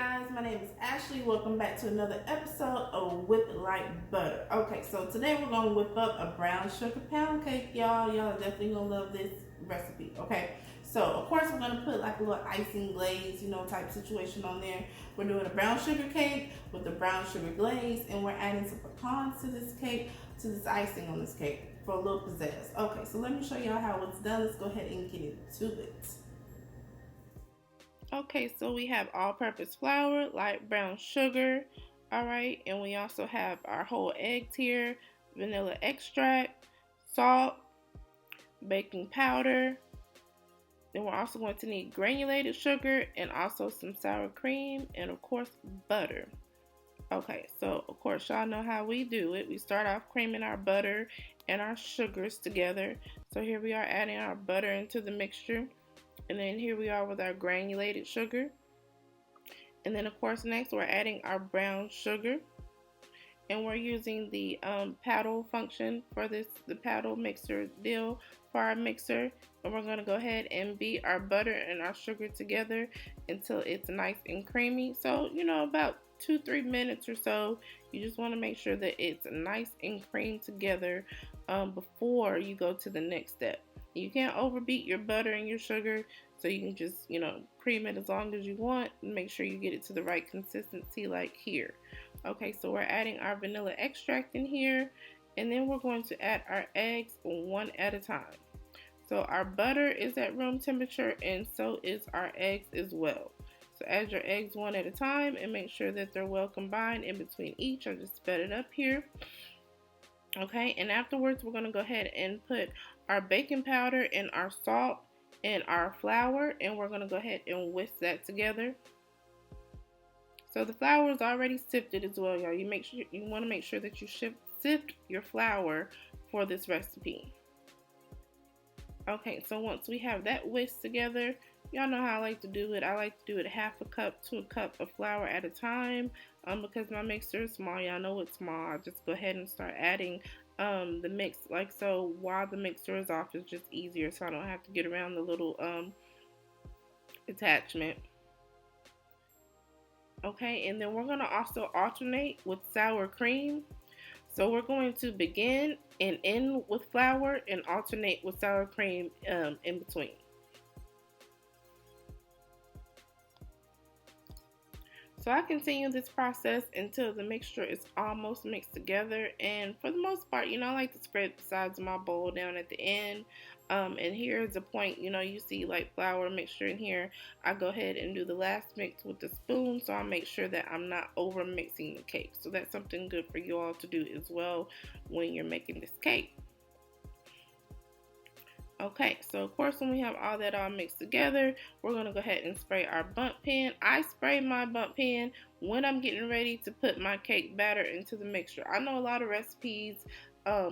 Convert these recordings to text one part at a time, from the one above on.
guys, my name is Ashley. Welcome back to another episode of Whip It Like Butter. Okay, so today we're gonna whip up a brown sugar pound cake, y'all. Y'all are definitely gonna love this recipe. Okay, so of course we're gonna put like a little icing glaze, type situation on there. We're doing a brown sugar cake with the brown sugar glaze, and we're adding some pecans to this cake, to this icing on this cake for a little pizzazz. Okay, so let me show y'all how it's done. Let's go ahead and get into it. Okay, so we have all-purpose flour, light brown sugar, all right, and we also have our whole eggs here, vanilla extract, salt, baking powder. Then we're also going to need granulated sugar and also some sour cream and of course butter. Okay, so of course y'all know how we do it. We start off creaming our butter and our sugars together. So here we are adding our butter into the mixture. And then here we are with our granulated sugar. And then of course next we're adding our brown sugar. And we're using the paddle function for this, the paddle mixer deal for our mixer. And we're going to go ahead and beat our butter and our sugar together until it's nice and creamy. So, about 2-3 minutes or so. You just want to make sure that it's nice and creamed together before you go to the next step. You can't overbeat your butter and your sugar, so you can just, cream it as long as you want and make sure you get it to the right consistency like here. Okay, so we're adding our vanilla extract in here, and then we're going to add our eggs one at a time. So our butter is at room temperature, and so is our eggs as well. So add your eggs one at a time and make sure that they're well combined in between each. I just sped it up here. Okay, and afterwards we're going to go ahead and put our baking powder and our salt and our flour, and we're going to go ahead and whisk that together. So the flour is already sifted as well, y'all. You want to make sure that you sift your flour for this recipe. Okay, so once we have that whisked together, y'all know how I like to do it. I like to do it half a cup to a cup of flour at a time. Because my mixer is small, y'all know it's small. I just go ahead and start adding the mix like so while the mixer is off. It's just easier, so I don't have to get around the little attachment. Okay, and then we're going to also alternate with sour cream. So we're going to begin and end with flour and alternate with sour cream in between. So I continue this process until the mixture is almost mixed together, and for the most part, I like to spread the sides of my bowl down at the end. And here's the point, you see like flour mixture in here. I go ahead and do the last mix with the spoon, so I make sure that I'm not over mixing the cake. So that's something good for you all to do as well when you're making this cake. Okay, so of course when we have all that all mixed together, we're going to go ahead and spray our bundt pan. I spray my bundt pan when I'm getting ready to put my cake batter into the mixture. I know a lot of recipes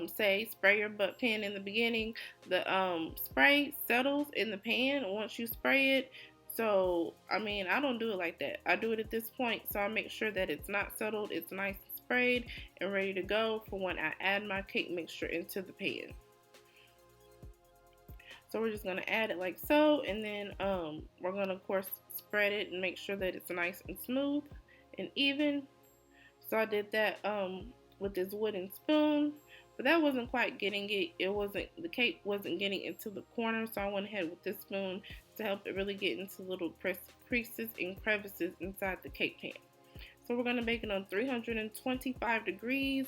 say spray your bundt pan in the beginning. The spray settles in the pan once you spray it. So, I don't do it like that. I do it at this point, so I make sure that it's not settled, it's nice and sprayed and ready to go for when I add my cake mixture into the pan. So we're just going to add it like so, and then we're going to of course spread it and make sure that it's nice and smooth and even. So I did that with this wooden spoon, but that wasn't quite getting it. The cake wasn't getting into the corner, so I went ahead with this spoon to help it really get into little creases and crevices inside the cake pan. So we're going to bake it on 325 degrees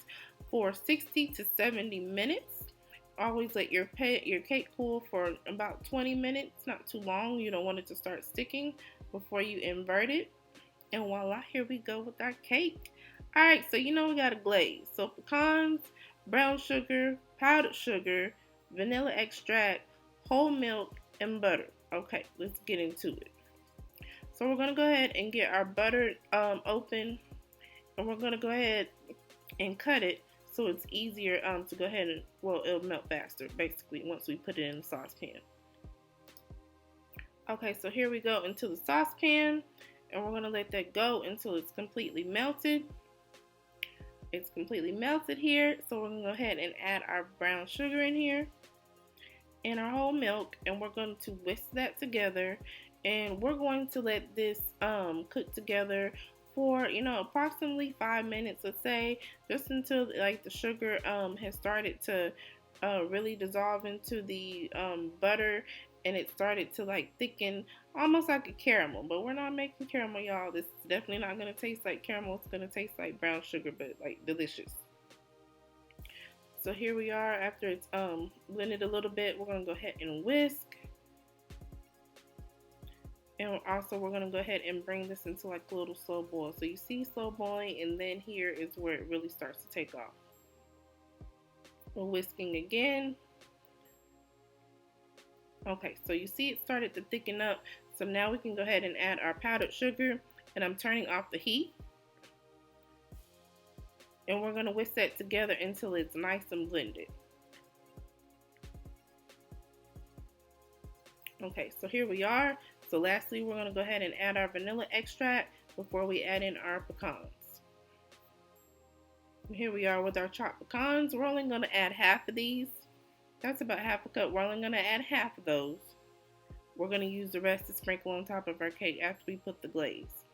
for 60 to 70 minutes. Always let your cake cool for about 20 minutes, not too long. You don't want it to start sticking before you invert it. And voila, here we go with our cake. Alright, so we got a glaze. So pecans, brown sugar, powdered sugar, vanilla extract, whole milk, and butter. Okay, let's get into it. So we're going to go ahead and get our butter open, and we're going to go ahead and cut it so it's easier to go ahead and, it'll melt faster basically once we put it in the saucepan. Okay, so here we go into the saucepan, and we're going to let that go until it's completely melted. It's completely melted here, so we're going to go ahead and add our brown sugar in here and our whole milk, and we're going to whisk that together And we're going to let this cook together for approximately 5 minutes, let's say, just until like the sugar has started to really dissolve into the butter, and it started to like thicken almost like a caramel. But we're not making caramel, y'all. This is definitely not going to taste like caramel. It's going to taste like brown sugar, but like delicious. So here we are. After it's blended a little bit, we're going to go ahead and whisk. And also we're going to go ahead and bring this into like a little slow boil. So you see slow boiling, and then here is where it really starts to take off. We're whisking again. Okay, so you see it started to thicken up. So now we can go ahead and add our powdered sugar, and I'm turning off the heat. And we're going to whisk that together until it's nice and blended. Okay, so here we are. So lastly, we're going to go ahead and add our vanilla extract before we add in our pecans. And here we are with our chopped pecans. We're only going to add half of these. That's about half a cup. We're only going to add half of those. We're going to use the rest to sprinkle on top of our cake after we put the glaze.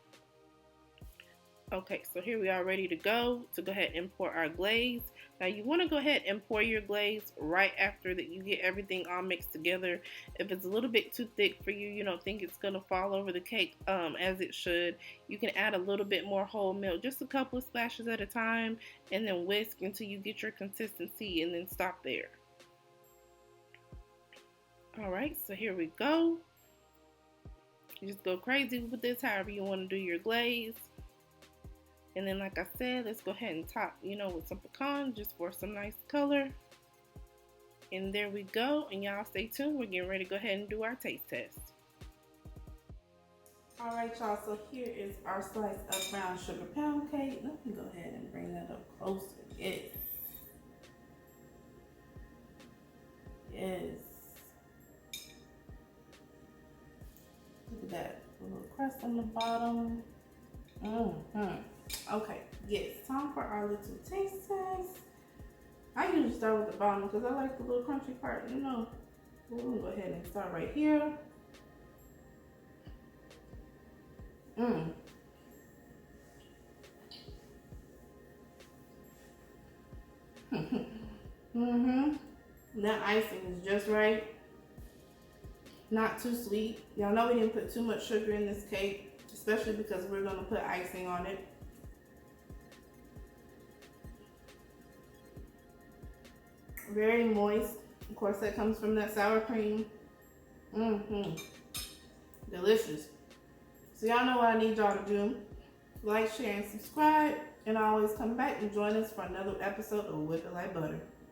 Okay, so here we are ready to go ahead and pour our glaze. Now you want to go ahead and pour your glaze right after that you get everything all mixed together. If it's a little bit too thick for you, you don't think it's going to fall over the cake as it should, you can add a little bit more whole milk, just a couple of splashes at a time, and then whisk until you get your consistency, and then stop there. Alright, so here we go. You just go crazy with this however you want to do your glaze. And then like I said, let's go ahead and top, with some pecan just for some nice color. And there we go. And y'all stay tuned. We're getting ready to go ahead and do our taste test. Alright y'all, so here is our slice of brown sugar pound cake. Let me go ahead and bring that up closer. Yes. Yes. Look at that. A little crust on the bottom. Okay, yes, time for our little taste test. I usually start with the bottom because I like the little crunchy part, We're gonna go ahead and start right here. That icing is just right. Not too sweet. Y'all know we didn't put too much sugar in this cake, especially because we're gonna put icing on it. Very moist. Of course, that comes from that sour cream. Delicious. So y'all know what I need y'all to do. Like, share, and subscribe. And always come back and join us for another episode of Whip It Like Butter.